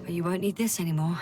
but you won't need this anymore.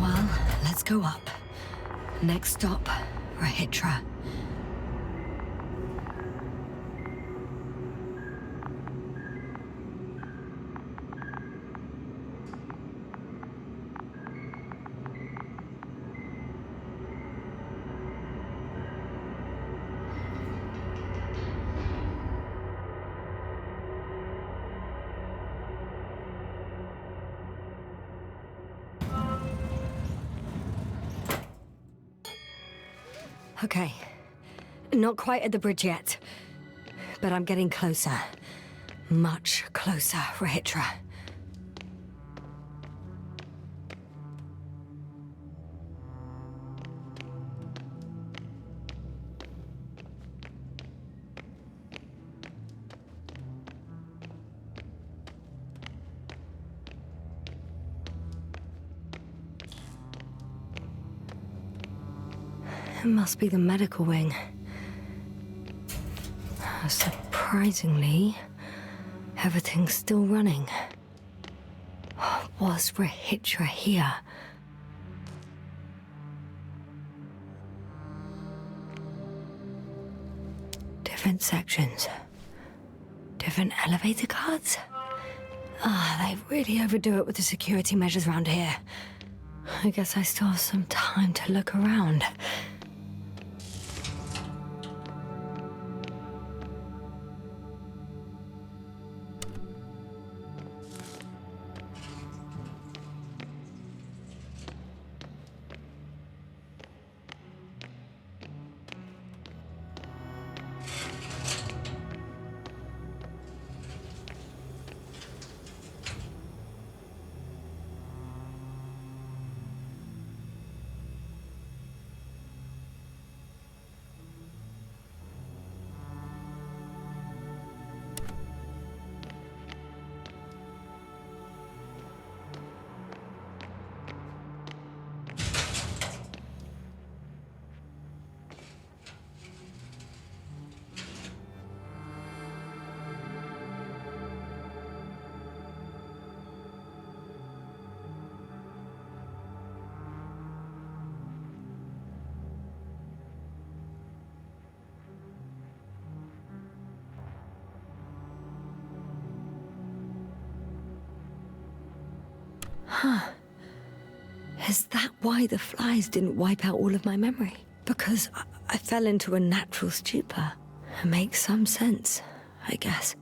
Well, let's go up. Next stop, Rahitra. Okay. Not quite at the bridge yet. But I'm getting closer. Much closer, Rahitra. It must be the medical wing. Surprisingly, everything's still running. Was Rahitra here? Different sections. Different elevator cards? They really overdo it with the security measures around here. I guess I still have some time to look around. Huh. Is that why the flies didn't wipe out all of my memory? Because I fell into a natural stupor. It makes some sense, I guess.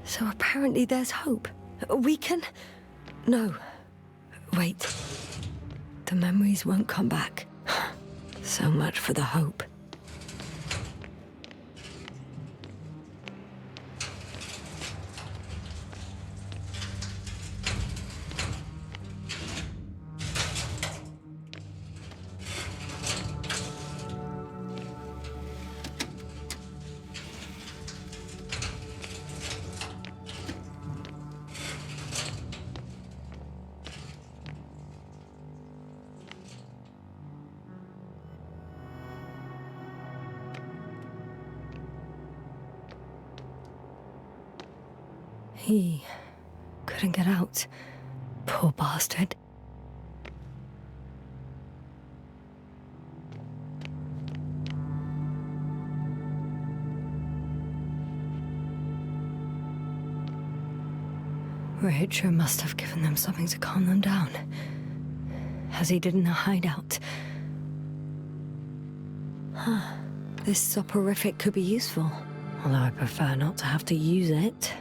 So apparently there's hope. We can... No. Wait. The memories won't come back. So much for the hope. He couldn't get out. Poor bastard. Richard must have given them something to calm them down, as he did in the hideout. This soporific could be useful, although I prefer not to have to use it.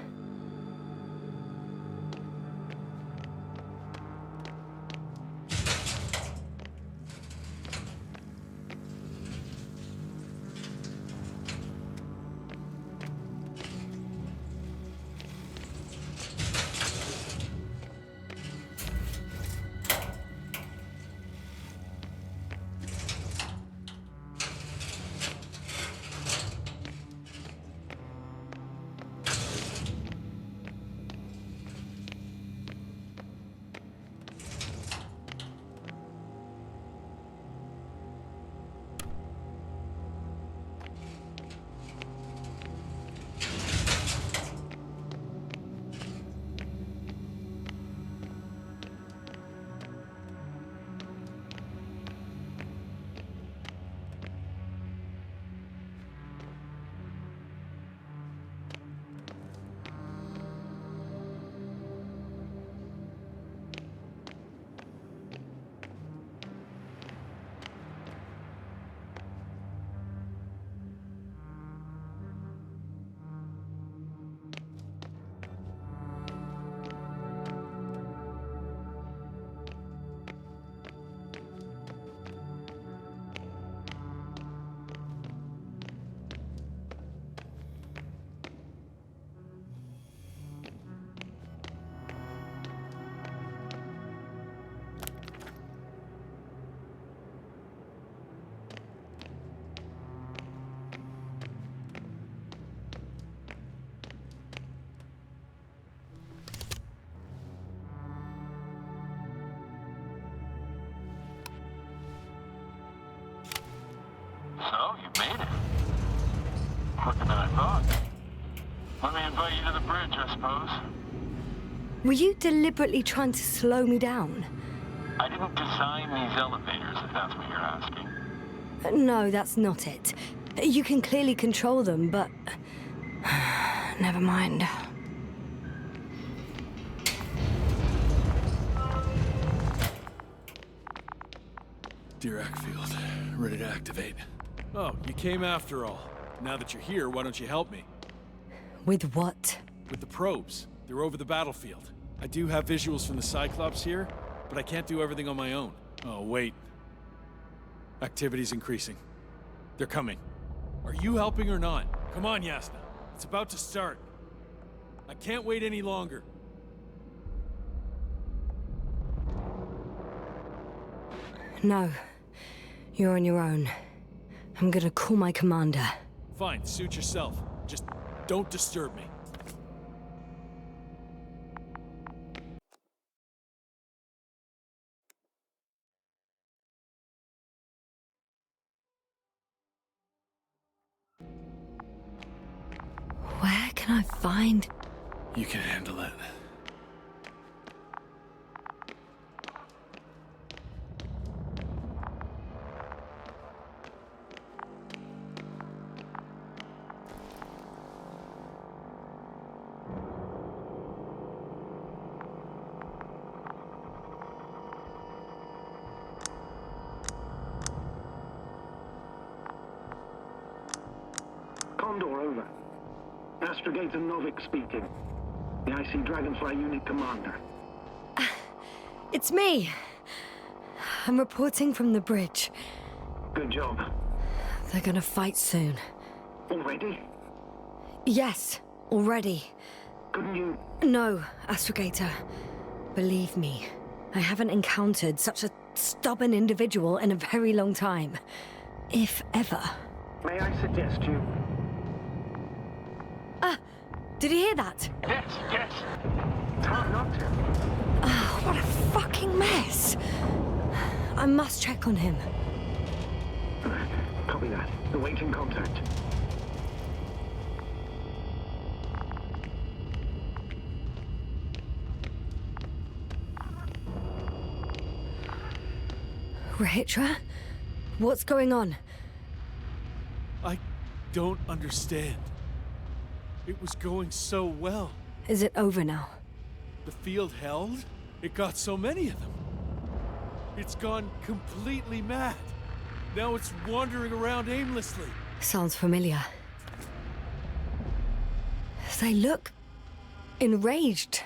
So, you made it. Quicker than I thought. Let me invite you to the bridge, I suppose. Were you deliberately trying to slow me down? I didn't design these elevators, if that's what you're asking. No, that's not it. You can clearly control them, but... Never mind. Dirac field, ready to activate. Oh, you came after all. Now that you're here, why don't you help me? With what? With the probes. They're over the battlefield. I do have visuals from the Cyclops here, but I can't do everything on my own. Oh, wait. Activity's increasing. They're coming. Are you helping or not? Come on, Yasna. It's about to start. I can't wait any longer. No. You're on your own. I'm gonna call my commander. Fine, suit yourself. Just don't disturb me. Where can I find... You can handle it. Condor, over. Astrogator Novik speaking. The IC Dragonfly Unit Commander. It's me. I'm reporting from the bridge. Good job. They're gonna fight soon. Already? Yes, already. Couldn't you... No, Astrogator. Believe me, I haven't encountered such a stubborn individual in a very long time. If ever. May I suggest you... Did you hear that? Yes, yes. It's hard not to. Oh, what a fucking mess. I must check on him. Copy that. Awaiting contact. Rahitra? What's going on? I don't understand. It was going so well. Is it over now? The field held? It got so many of them. It's gone completely mad. Now it's wandering around aimlessly. Sounds familiar. They look enraged.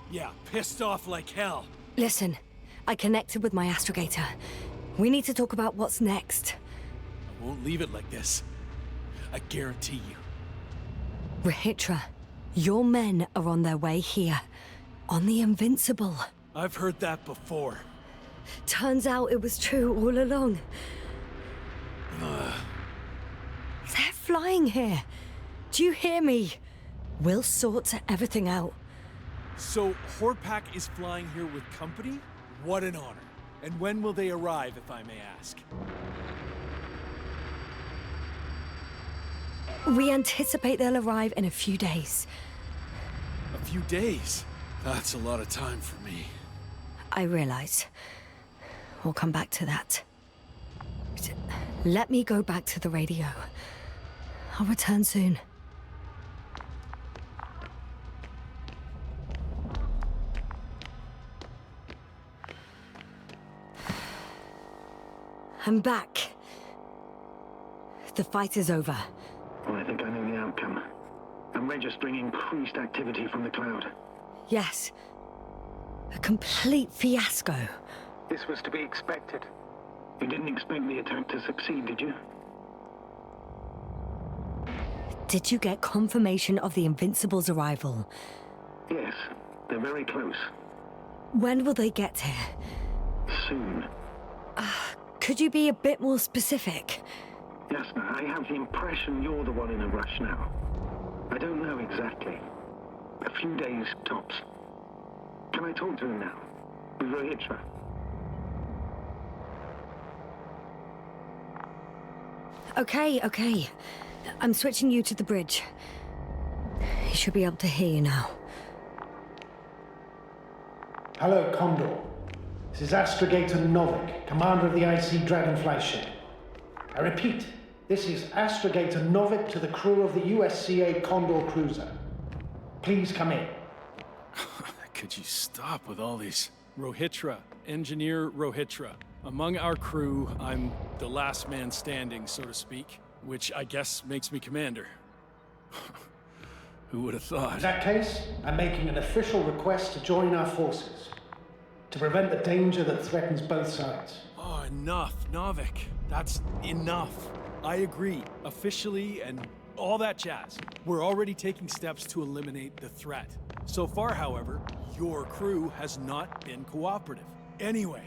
Yeah, pissed off like hell. Listen, I connected with my astrogator. We need to talk about what's next. I won't leave it like this. I guarantee you. Rahitra, your men are on their way here. On the Invincible. I've heard that before. Turns out it was true all along. They're flying here. Do you hear me? We'll sort everything out. So, Hortpack is flying here with company? What an honor. And when will they arrive, if I may ask? We anticipate they'll arrive in a few days. A few days? That's a lot of time for me. I realize. We'll come back to that. Let me go back to the radio. I'll return soon. I'm back. The fight is over. Well, I think I know the outcome. I'm registering increased activity from the cloud. Yes. A complete fiasco. This was to be expected. You didn't expect the attack to succeed, did you? Did you get confirmation of the Invincible's arrival? Yes, they're very close. When will they get here? Soon. Could you be a bit more specific? Yasna, I have the impression you're the one in a rush now. I don't know exactly. A few days, tops. Can I talk to him now? With Rahitra? Okay. I'm switching you to the bridge. He should be able to hear you now. Hello, Condor. This is Astrogator Novik, commander of the IC Dragonfly ship. I repeat, this is Astrogator Novik to the crew of the USCA Condor cruiser. Please come in. Could you stop with all these? Rohitra, Engineer Rohitra. Among our crew, I'm the last man standing, so to speak, which I guess makes me commander. Who would have thought? In that case, I'm making an official request to join our forces, to prevent the danger that threatens both sides. Oh, enough, Novik. That's enough. I agree, officially and all that jazz. We're already taking steps to eliminate the threat. So far, however, your crew has not been cooperative. Anyway,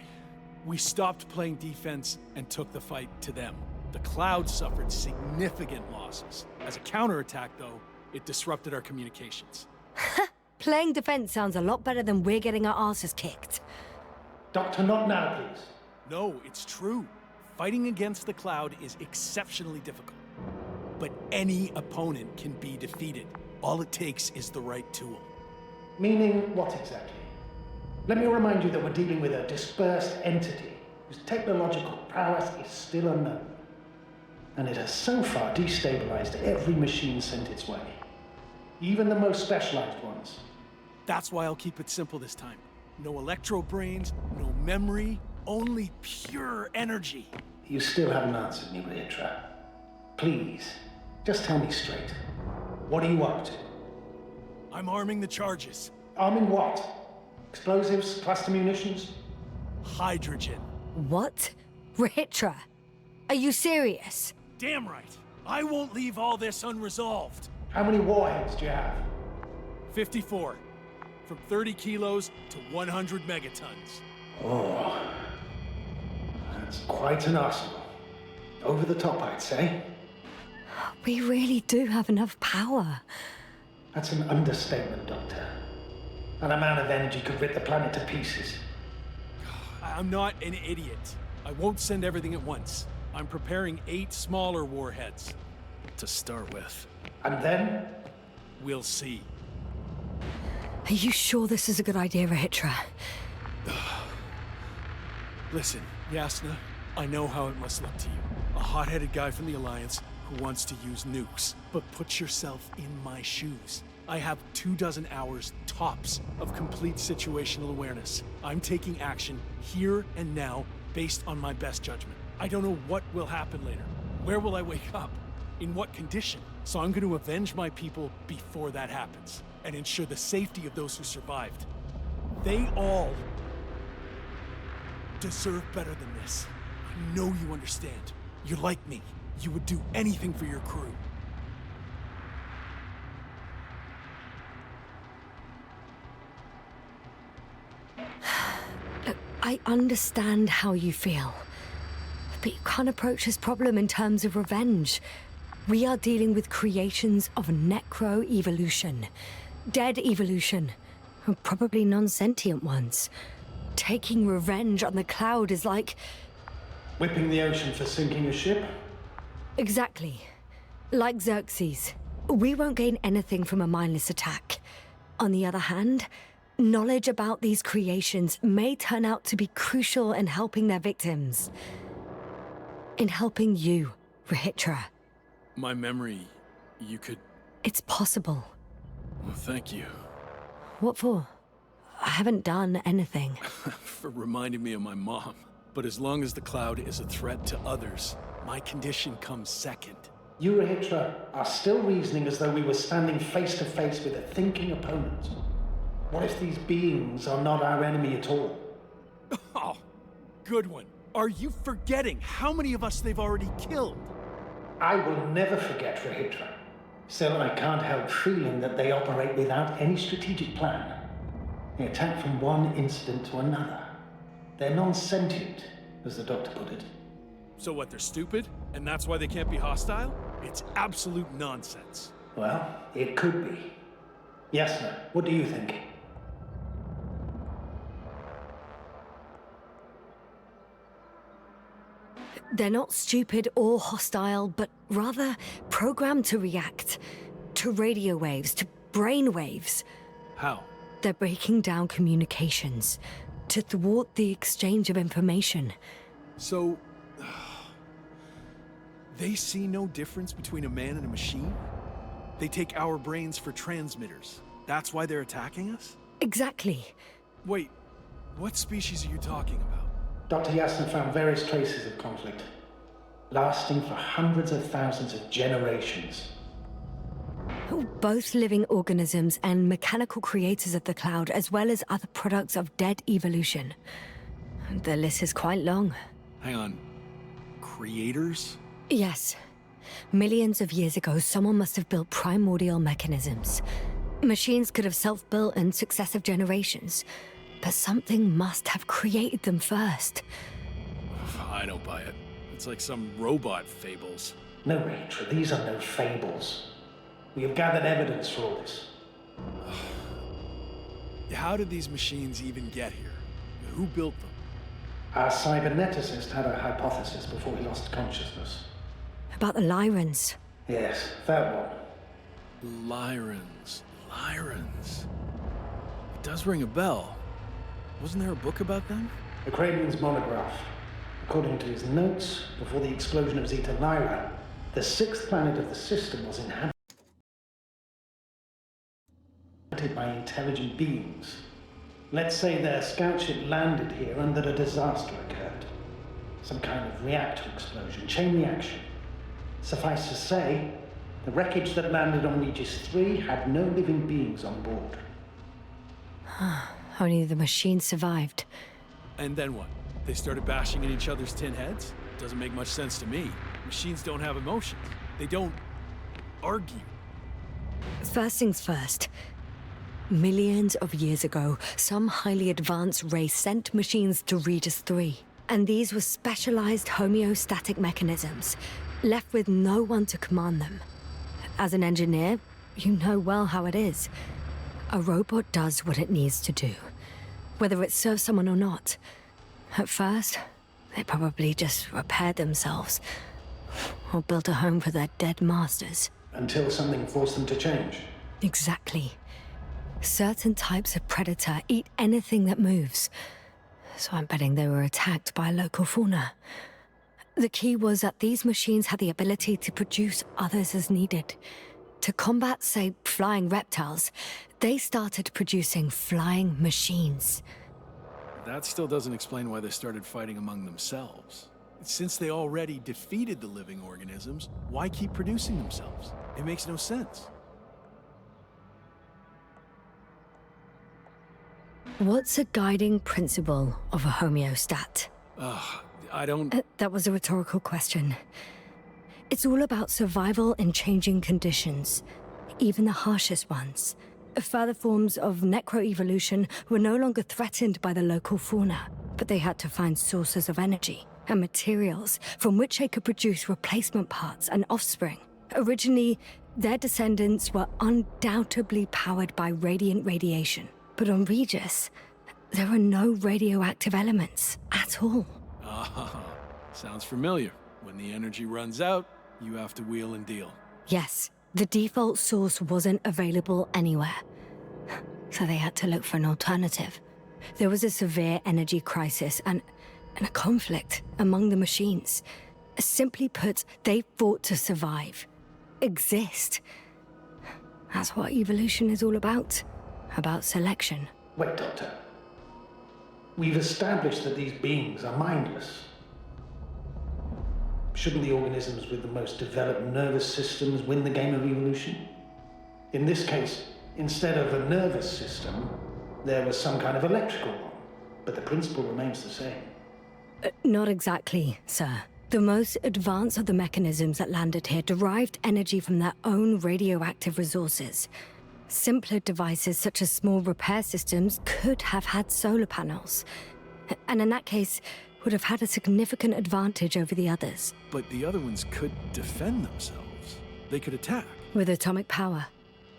we stopped playing defense and took the fight to them. The Cloud suffered significant losses. As a counterattack, though, it disrupted our communications. Playing defense sounds a lot better than we're getting our asses kicked. Doctor, not now, please. No, it's true. Fighting against the Cloud is exceptionally difficult. But any opponent can be defeated. All it takes is the right tool. Meaning what exactly? Let me remind you that we're dealing with a dispersed entity whose technological prowess is still unknown. And it has so far destabilized every machine sent its way. Even the most specialized ones. That's why I'll keep it simple this time. No electro brains, no memory, Only pure energy. You still haven't answered me, Ritra. Please, just tell me straight. What are you up to? I'm arming the charges. Arming what? Explosives? Cluster munitions? Hydrogen. What? Ritra? Are you serious? Damn right. I won't leave all this unresolved. How many warheads do you have? 54. From 30 kilos to 100 megatons. Oh, that's quite an arsenal. Over the top, I'd say. We really do have enough power. That's an understatement, Doctor. An amount of energy could rip the planet to pieces. I'm not an idiot. I won't send everything at once. I'm preparing 8 smaller warheads. To start with. And then? We'll see. Are you sure this is a good idea, Ritra? Listen, Yasna, I know how it must look to you. A hot-headed guy from the Alliance who wants to use nukes. But put yourself in my shoes. I have 24 hours tops of complete situational awareness. I'm taking action here and now based on my best judgment. I don't know what will happen later. Where will I wake up? In what condition? So I'm going to avenge my people before that happens and ensure the safety of those who survived. They all deserve better than this. I know you understand. You're like me. You would do anything for your crew. Look, I understand how you feel. But you can't approach this problem in terms of revenge. We are dealing with creations of necro-evolution. Dead evolution. Probably non-sentient ones. Taking revenge on the Cloud is like... Whipping the ocean for sinking a ship? Exactly. Like Xerxes. We won't gain anything from a mindless attack. On the other hand, knowledge about these creations may turn out to be crucial in helping their victims. In helping you, Ritra. My memory, you could... It's possible. Well, thank you. What for? I haven't done anything. For reminding me of my mom. But as long as the Cloud is a threat to others, my condition comes second. You, Ritra, are still reasoning as though we were standing face to face with a thinking opponent. What if these beings are not our enemy at all? Oh, good one. Are you forgetting how many of us they've already killed? I will never forget, Ritra. Still, I can't help feeling that they operate without any strategic plan. They attack from one incident to another. They're non-sentient, as the doctor put it. So what, they're stupid? And that's why they can't be hostile? It's absolute nonsense. Well, it could be. Yasna, what do you think? They're not stupid or hostile, but rather programmed to react. To radio waves, to brain waves. How? They're breaking down communications. To thwart the exchange of information. So... they see no difference between a man and a machine? They take our brains for transmitters. That's why they're attacking us? Exactly. Wait, what species are you talking about? Dr. Yasna found various traces of conflict, lasting for hundreds of thousands of generations. Both living organisms and mechanical creators of the Cloud, as well as other products of dead evolution. The list is quite long. Hang on. Creators? Yes. Millions of years ago, someone must have built primordial mechanisms. Machines could have self-built in successive generations, but something must have created them first. I don't buy it. It's like some robot fables. No, Rachel, these are no fables. We have gathered evidence for all this. How did these machines even get here? Who built them? Our cyberneticist had a hypothesis before he lost consciousness. About the Lyrans. Yes, that one. Lyrans. Lyrans. It does ring a bell. Wasn't there a book about them? The Cranian's monograph. According to his notes, before the explosion of Zeta Lyra, the 6th planet of the system was inhabited by intelligent beings. Let's say their scout ship landed here and that a disaster occurred. Some kind of reactor explosion, chain reaction. Suffice to say, the wreckage that landed on Regis 3 had no living beings on board. Only the machine survived. And then what? They started bashing in each other's tin heads? Doesn't make much sense to me. Machines don't have emotions. They don't argue. First things first. Millions of years ago, some highly advanced race sent machines to Regis 3. And these were specialized homeostatic mechanisms, left with no one to command them. As an engineer, you know well how it is. A robot does what it needs to do, whether it serves someone or not. At first, they probably just repaired themselves, or built a home for their dead masters. Until something forced them to change. Exactly. Certain types of predator eat anything that moves, so I'm betting they were attacked by local fauna. The key was that these machines had the ability to produce others as needed. To combat, say, flying reptiles, they started producing flying machines. That still doesn't explain why they started fighting among themselves. Since they already defeated the living organisms, why keep producing themselves? It makes no sense. What's a guiding principle of a homeostat? I don't... That was a rhetorical question. It's all about survival in changing conditions, even the harshest ones. Further forms of necroevolution were no longer threatened by the local fauna, but they had to find sources of energy and materials from which they could produce replacement parts and offspring. Originally, their descendants were undoubtedly powered by radiant radiation. But on Regis, there are no radioactive elements at all. Ah, sounds familiar. When the energy runs out, you have to wheel and deal. Yes, the default source wasn't available anywhere. So they had to look for an alternative. There was a severe energy crisis and a conflict among the machines. Simply put, they fought to survive. Exist. That's what evolution is all about. About selection. Wait, Doctor. We've established that these beings are mindless. Shouldn't the organisms with the most developed nervous systems win the game of evolution? In this case, instead of a nervous system, there was some kind of electrical one, but the principle remains the same. Not exactly, sir. The most advanced of the mechanisms that landed here derived energy from their own radioactive resources. Simpler devices such as small repair systems could have had solar panels. And in that case, would have had a significant advantage over the others. But the other ones could defend themselves. They could attack. With atomic power.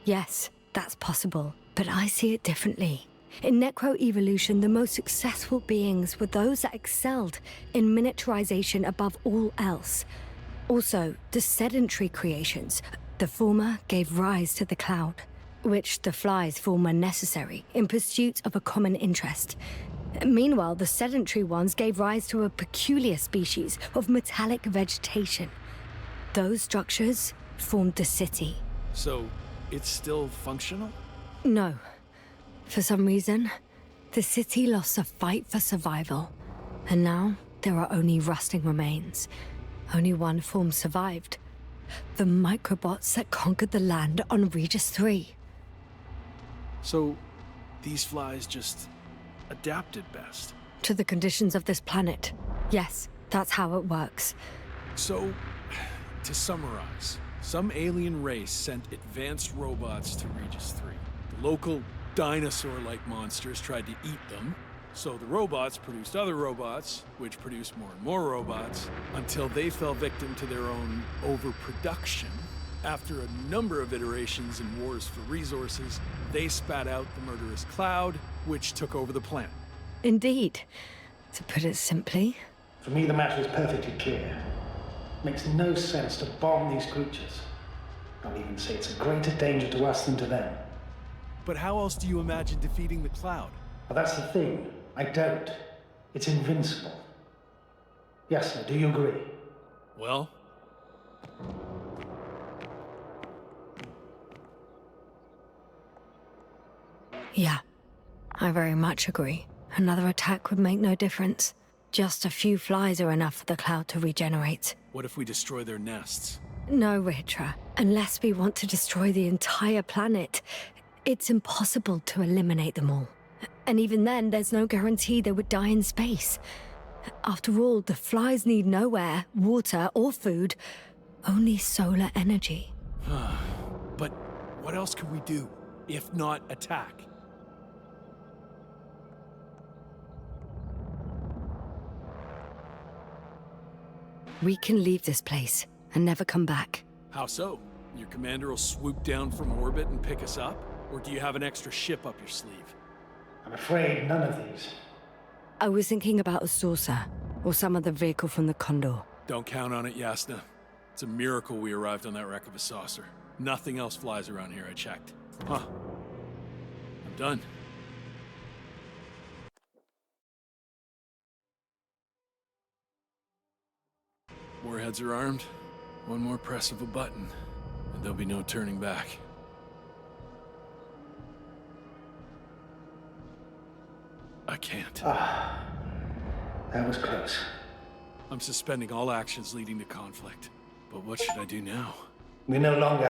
Yes, that's possible. But I see it differently. In necroevolution, the most successful beings were those that excelled in miniaturization above all else. Also, the sedentary creations. The former gave rise to the cloud, which the flies form when necessary in pursuit of a common interest. Meanwhile, the sedentary ones gave rise to a peculiar species of metallic vegetation. Those structures formed the city. So, it's still functional? No. For some reason, the city lost a fight for survival. And now, there are only rusting remains. Only one form survived. The microbots that conquered the land on Regis 3. So, these flies just adapted best. To the conditions of this planet. Yes, that's how it works. So, to summarize, some alien race sent advanced robots to Regis 3. The local dinosaur-like monsters tried to eat them, so the robots produced other robots, which produced more and more robots, until they fell victim to their own overproduction. After a number of iterations and wars for resources, they spat out the murderous cloud, which took over the planet. Indeed. To put it simply. For me, the matter is perfectly clear. Makes no sense to bomb these creatures. I'll even say it's a greater danger to us than to them. But how else do you imagine defeating the cloud? But that's the thing. I don't. It's invincible. Yes, sir, do you agree? Well, Yeah, I very much agree. Another attack would make no difference. Just a few flies are enough for the cloud to regenerate. What if we destroy their nests? No, Ritra. Unless we want to destroy the entire planet, it's impossible to eliminate them all. And even then, there's no guarantee they would die in space. After all, the flies need no air, water, or food, only solar energy. But what else could we do, if not attack? We can leave this place and never come back. How so? Your commander will swoop down from orbit and pick us up? Or do you have an extra ship up your sleeve? I'm afraid none of these. I was thinking about a saucer, or some other vehicle from the Condor. Don't count on it, Yasna. It's a miracle we arrived on that wreck of a saucer. Nothing else flies around here, I checked. Huh. I'm done. Warheads are armed. One more press of a button, and there'll be no turning back. I can't. That was close. I'm suspending all actions leading to conflict. But what should I do now? We no longer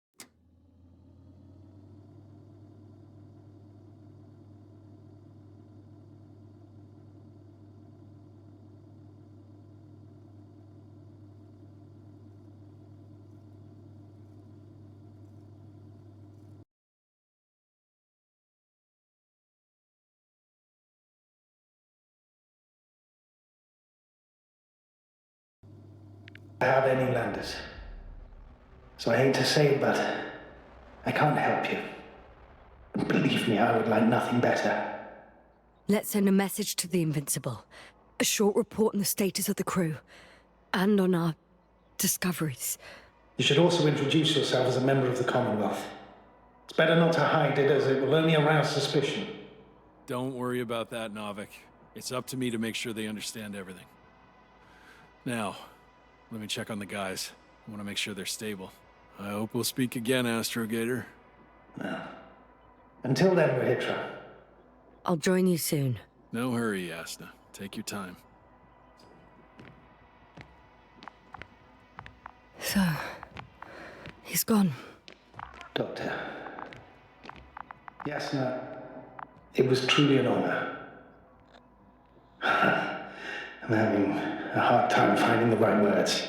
have any landers. So I hate to say it, but I can't help you. And believe me, I would like nothing better. Let's send a message to the Invincible. A short report on the status of the crew. And on our discoveries. You should also introduce yourself as a member of the Commonwealth. It's better not to hide it, as it will only arouse suspicion. Don't worry about that, Novik. It's up to me to make sure they understand everything. Now, let me check on the guys. I want to make sure they're stable. I hope we'll speak again, Astrogator. Until then, Rahitra. I'll join you soon. No hurry, Yasna. Take your time. So, he's gone. Doctor. Yasna, it was truly an honor. I'm having a hard time finding the right words.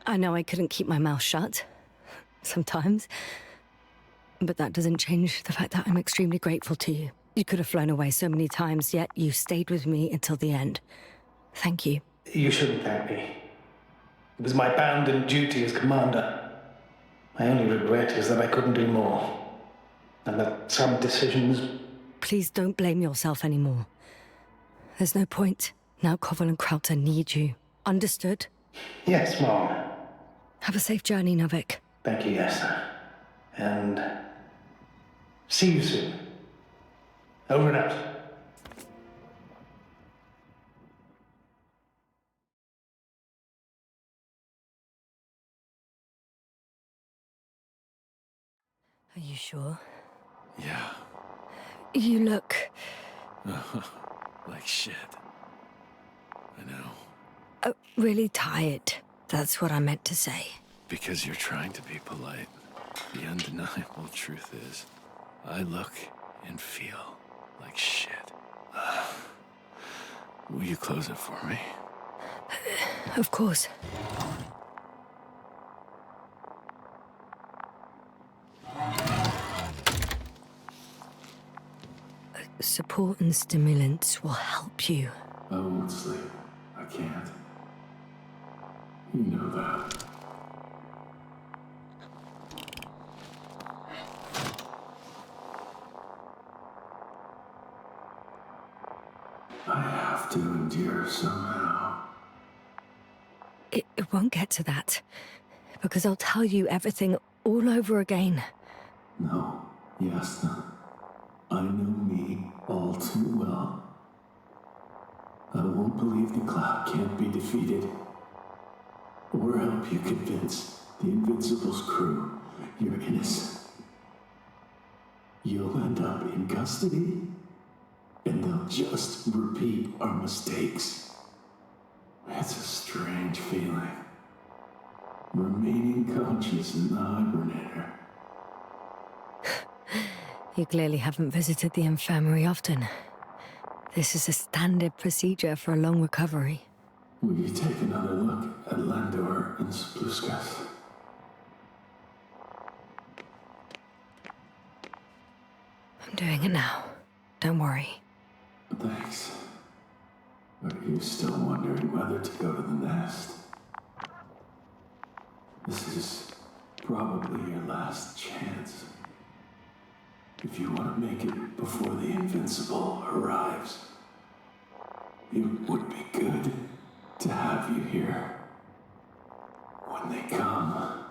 I know I couldn't keep my mouth shut. Sometimes. But that doesn't change the fact that I'm extremely grateful to you. You could have flown away so many times, yet you stayed with me until the end. Thank you. You shouldn't thank me. It was my bounden duty as commander. My only regret is that I couldn't do more. And that some decisions... Please don't blame yourself anymore. There's no point. Now Koval and Krauter need you. Understood? Yes, Mom. Have a safe journey, Novik. Thank you, Yasna. And... see you soon. Over and out. Are you sure? Yeah. You look... Like shit. I know. really tired. That's what I meant to say. Because you're trying to be polite. The undeniable truth is, I look and feel like shit. Will you close it for me? Of course. Support and stimulants will help you. I won't sleep. I can't. You know that. I have to endure somehow. It won't get to that. Because I'll tell you everything all over again. No, Yasna. I know me all too well. I won't believe the cloud can't be defeated. Or help you convince the Invincible's crew you're innocent. you'll end up in custody, and they'll just repeat our mistakes. It's a strange feeling. Remaining conscious in the hibernator. You clearly haven't visited the infirmary often. This is a standard procedure for a long recovery. Will you take another look at Landor and Spluskas? I'm doing it now. Don't worry. Thanks. But are you still wondering whether to go to the nest? This is probably your last chance. If you want to make it before the Invincible arrives, it would be good to have you here when they come.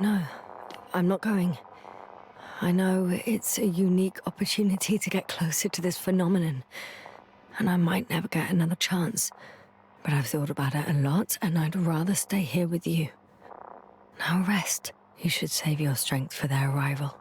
No, I'm not going. I know it's a unique opportunity to get closer to this phenomenon, and I might never get another chance. But I've thought about it a lot, and I'd rather stay here with you. Now rest. You should save your strength for their arrival.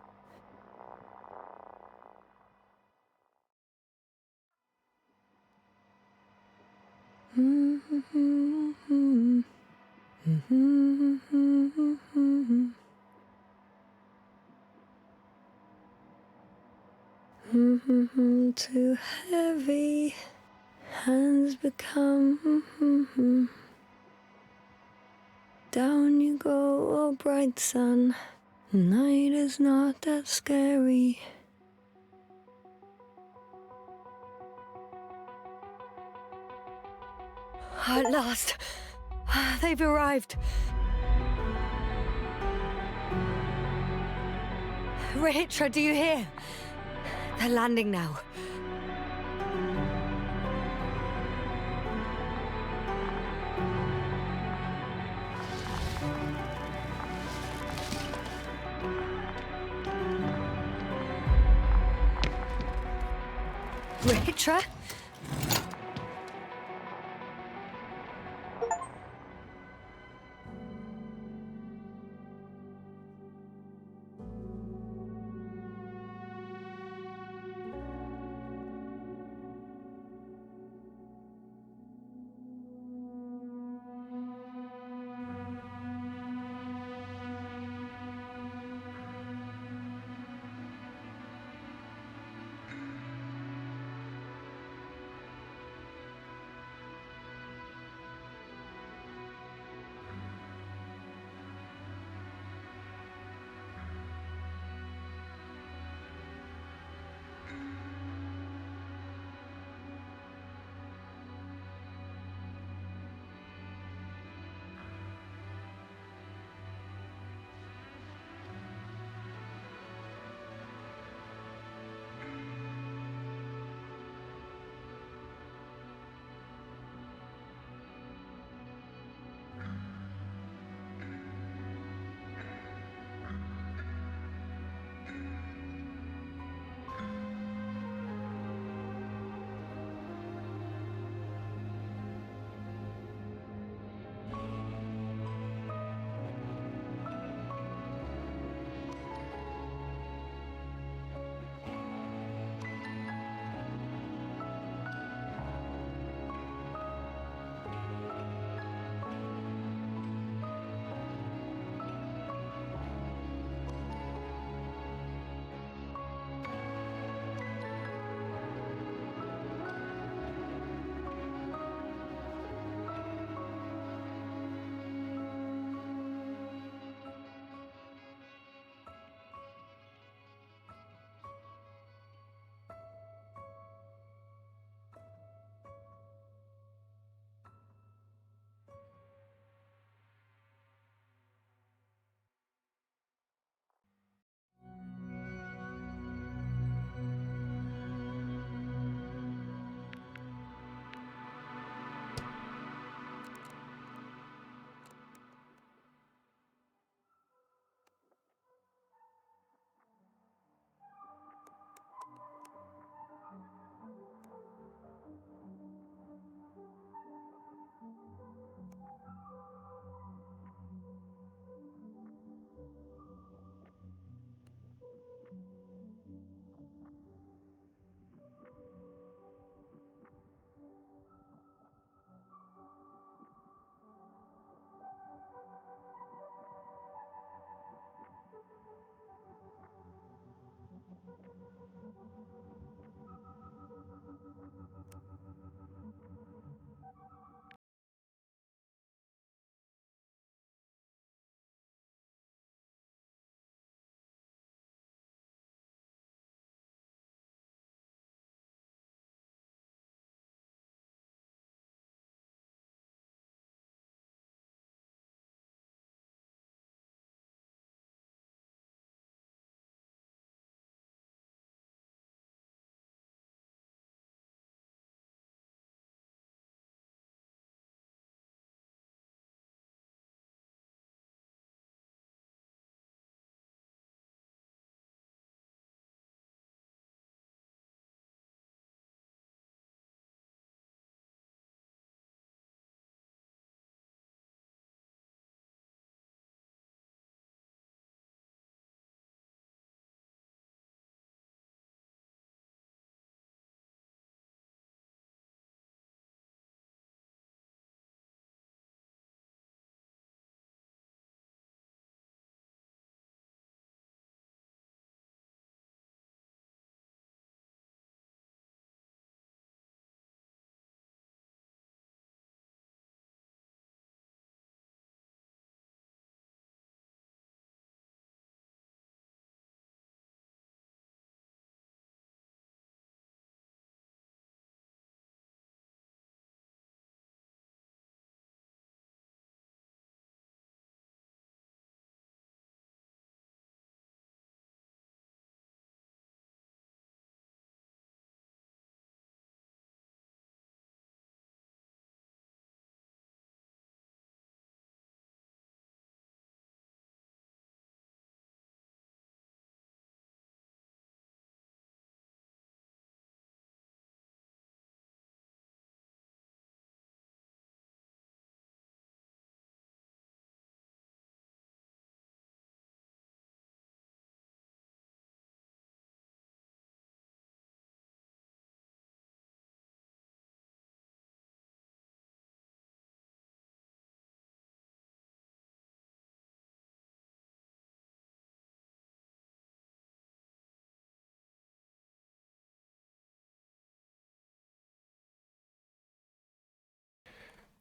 Too heavy, hands become. Down you go, oh bright sun. Night is not that scary. At last, they've arrived. Rahitra, do you hear? They're landing now. Rahitra?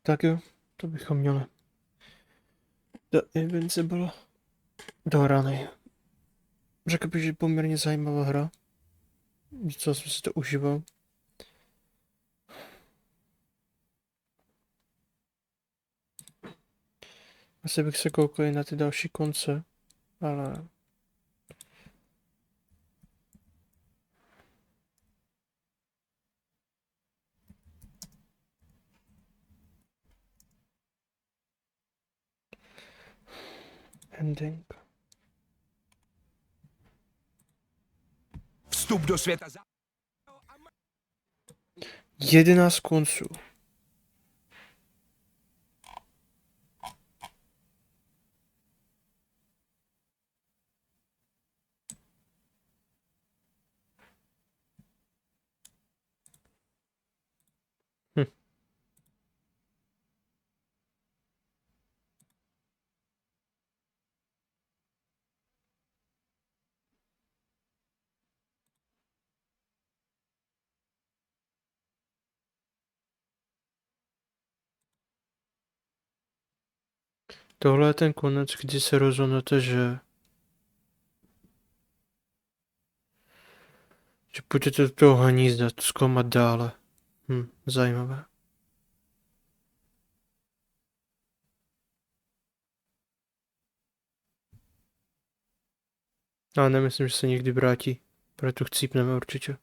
Tak jo, to bychom měli. The Invincible dohraný. Řekl bych, že poměrně zajímavá hra. Docela jsem si to užíval. Asi bych se koukal i na ty další konce, ale... Ending. Vstup do světa 11 konců. Tohle je ten konec, kdy se rozhodnete, že půjdete do toho hnízda, zkoumat dále. Zajímavé. Ale nemyslím, že se někdy vrátí. Proto chcípneme určitě.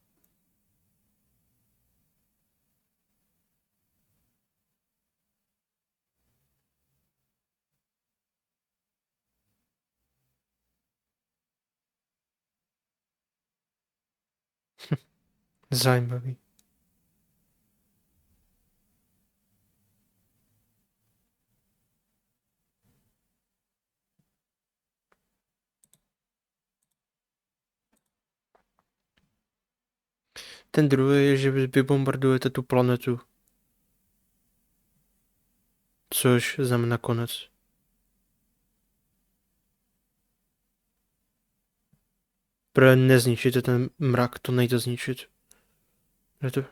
Zajímavý. Ten druhý je, že vy bombardujete tu planetu. Což znamená konec. Pro nezničit ten mrak, to nejde zničit. Je to...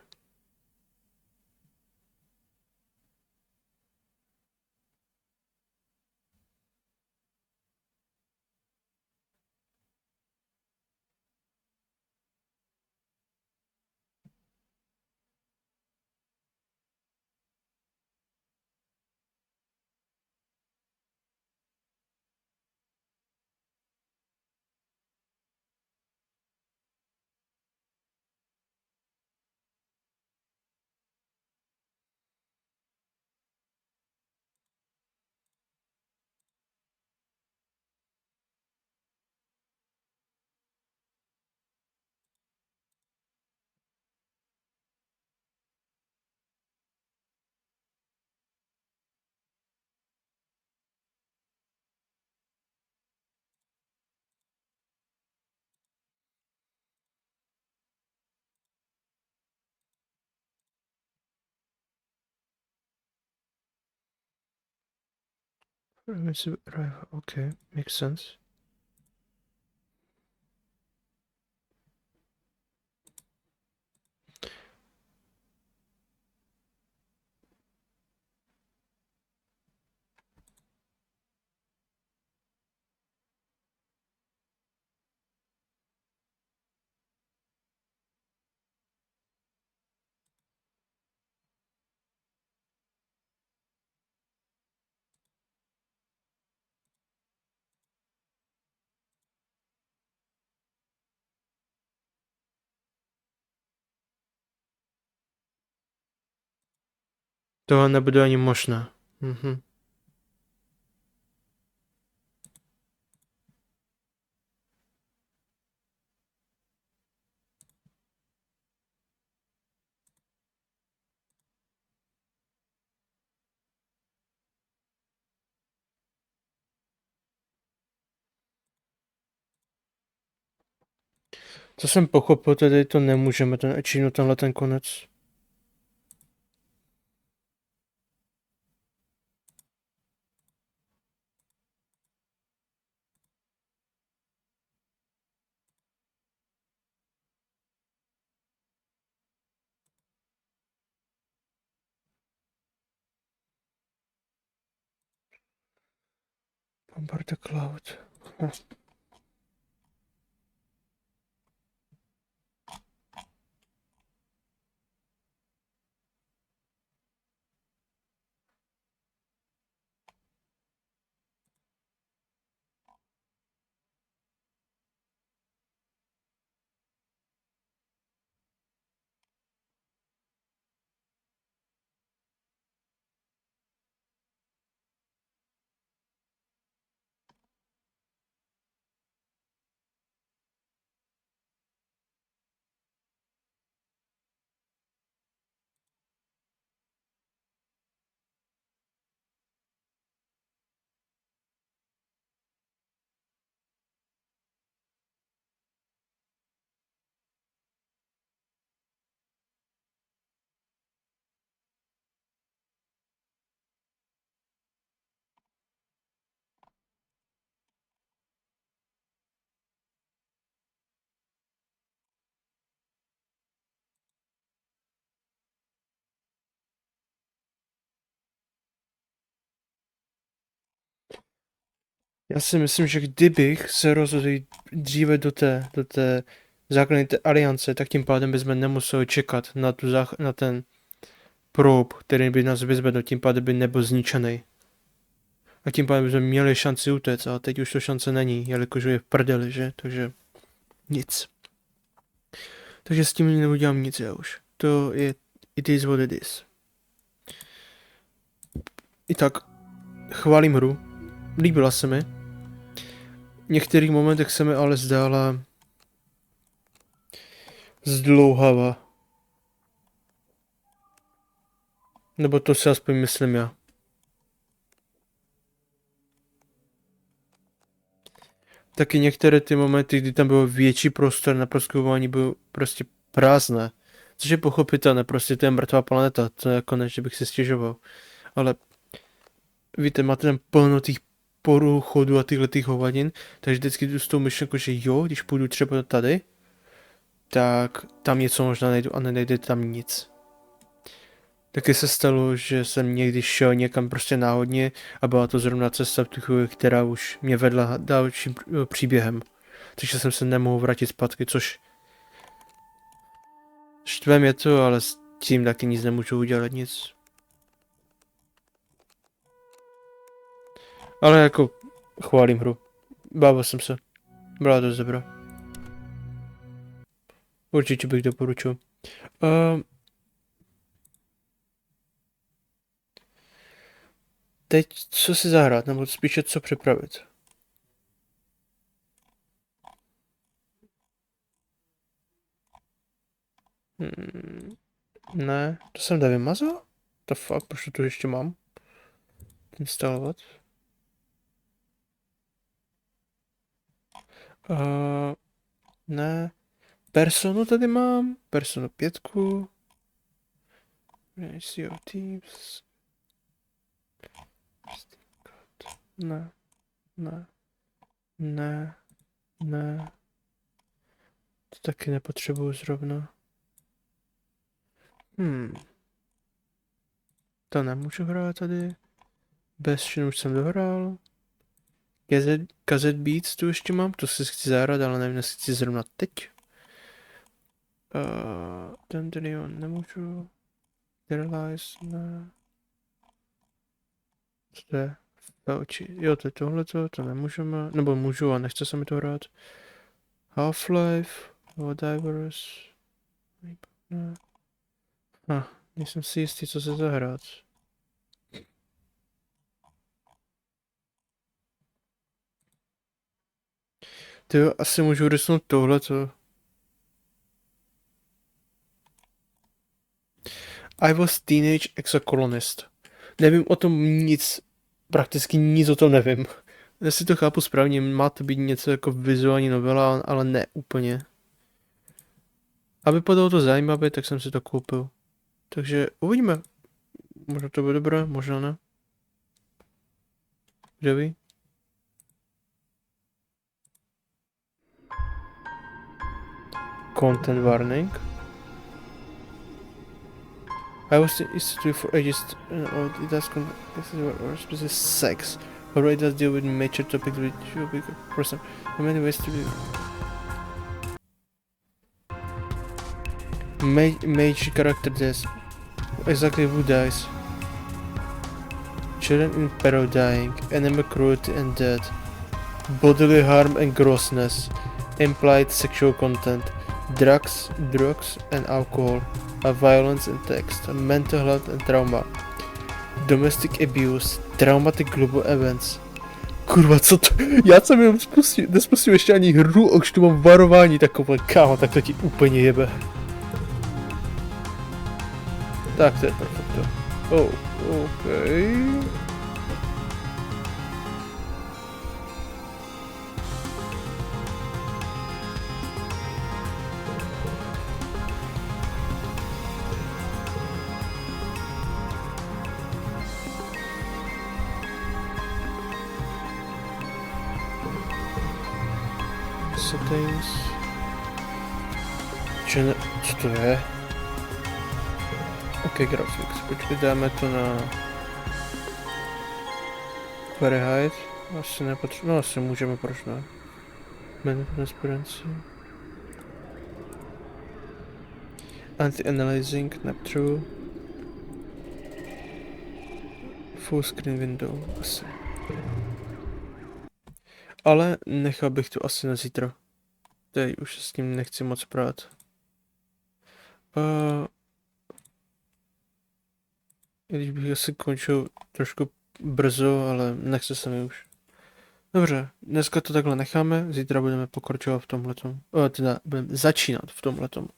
Okay, makes sense. Toho nebude ani možné. Mhm. Co jsem pochopil, tedy to nemůžeme ten achievnout tenhle ten konec. Bombard the cloud. Já si myslím, že kdybych se rozhodl jít dříve do té základní té aliance, tak tím pádem bychom nemuseli čekat na, na ten proub, který by nás vyzvedl, tím pádem by nebyl zničený. A tím pádem bychom měli šanci utéct, ale teď už to šance není, jelikož je v prdeli, že? Takže nic. Takže s tím neudělám nic já už. To je, it is what it is. I tak, chválím hru, líbila se mi. V některých momentech se mi ale zdála zdlouhavá. Nebo to si aspoň myslím já. Taky některé ty momenty, kdy tam byl větší prostor na prozkoumání, byl prostě prázdné. Což je pochopitelné, prostě to je mrtvá planeta, to je jako ne, že bych si stěžoval. Ale víte, máte tam plno těch sporu chodu a tyhle těch hovadin, takže vždycky jdu s tou myšlenkou, že jo, když půjdu třeba tady, tak tam něco možná najdu a nenajde tam nic. Taky se stalo, že jsem někdy šel někam prostě náhodně a byla to zrovna cesta v tu chvíli, která už mě vedla dalším příběhem. Takže jsem se nemohl vrátit zpátky, což štve mě to, ale s tím taky nic nemůžu udělat, nic. Ale jako chválím hru. Bavil jsem se. Byla dost dobrá. Určitě bych doporučil. Teď co si zahrát, nebo spíše co připravit? Ne, to jsem nevymazal? To fakt, proč to ještě mám? Instalovat. Ne. Personu tady mám. Personu 5. Sea of Thieves. Ne. Ne. Ne. Ne. To taky nepotřebuju zrovna. To nemůžu hrát tady. Bastion už jsem dohrál. Cassette Beats tu ještě mám, to si chci zahrát, ale nevím, jestli chci zrovna teď. Dandelion nemůžu. Realize, ne. Co to je? Oči. Jo, to je tohleto, to nemůžeme, nebo můžu a nechce se mi to hrát. Half-Life, Divers. Ne. Nejsem si jistý, co se zahrát. Tyjo, asi můžu rysnout tohleto. I was teenage exocolonist. Nevím o tom nic, prakticky nic o tom nevím. Jestli to chápu správně, má to být něco jako vizuální novela, ale ne úplně. Aby podalo to zajímavé, tak jsem si to koupil. Takže uvidíme. Možná to bude dobré, možná ne. Kdo ví? Content warning. I was instituted for ages it does specific sex. However, it does deal with mature topics which will be person. There are many ways to do. Mage character death. Exactly who dies. Children in peril dying. Animal cruelty and death. Bodily harm and grossness. Implied sexual content. Drugs and alcohol. Violence and text. Mental health and trauma. Domestic abuse. Traumatic global events. Kurva, co to? Já jsem jenom nespustil ještě ani hru, už tu mám varování takové, kámo, tak to ti úplně jebe. Tak to je perfekto. Oh, okay. Settings. Co to je? OK, graphics. Počkej, dáme to na Fahrenheit. Asi nepotřebujeme, no asi můžeme, proč ne? Menu transparency. Anti-analyzing, nepotřebuji. Full screen window, asi. Ale nechal bych to asi na zítra. Teď už s tím nechci moc prát. Když bych asi končil trošku brzo, ale nechce se mi už. Dobře, dneska to takhle necháme, zítra budeme pokračovat v tomhletom. Teda budeme začínat v tomhletom.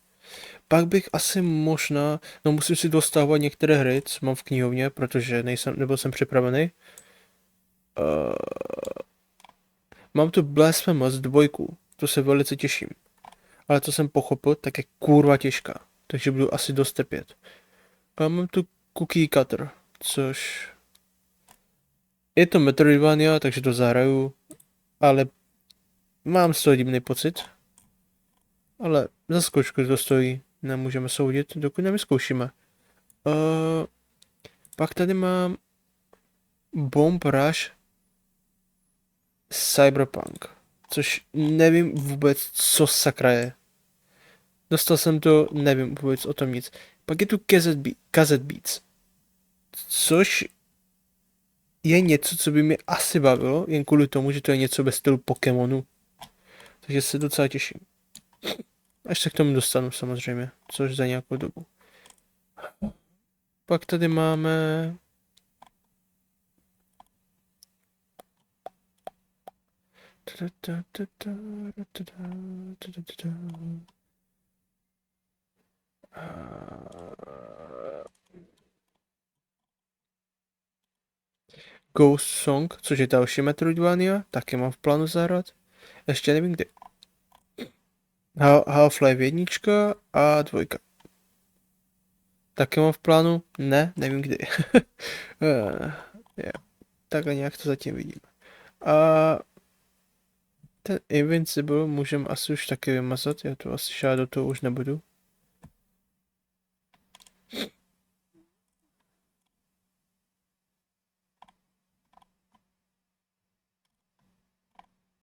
Pak bych asi možná, no musím si dostávat některé hry, co mám v knihovně, protože nebyl jsem připravený. Mám tu Blasphemous 2, to se velice těším. Ale to jsem pochopil, tak je kurva těžká, takže budu asi dost trpět. A mám tu Cookie Cutter, což Je to Metroidvania, takže to zahraju, ale mám z toho divný pocit. Ale za zkoušku to stojí, nemůžeme soudit, dokud nevyzkoušíme. Pak tady mám Bomb Rush Cyberpunk, což nevím vůbec, co sakra je. Dostal jsem to, nevím vůbec o tom nic. Pak je tu Cassette Beats, což je něco, co by mě asi bavilo, jen kvůli tomu, že to je něco ve stylu Pokémonu. Takže se docela těším. Až se k tomu dostanu samozřejmě, což za nějakou dobu. Pak tady máme... Ghost Song, což je další Metroidvania, taky mám v plánu zahrát. Ještě nevím kdy. Half-Life 1 a 2. Taky mám v plánu, ne, nevím kdy. Takhle nějak to zatím vidím. A ten Invincible můžeme asi už taky vymazat, já to asi šát do toho už nebudu.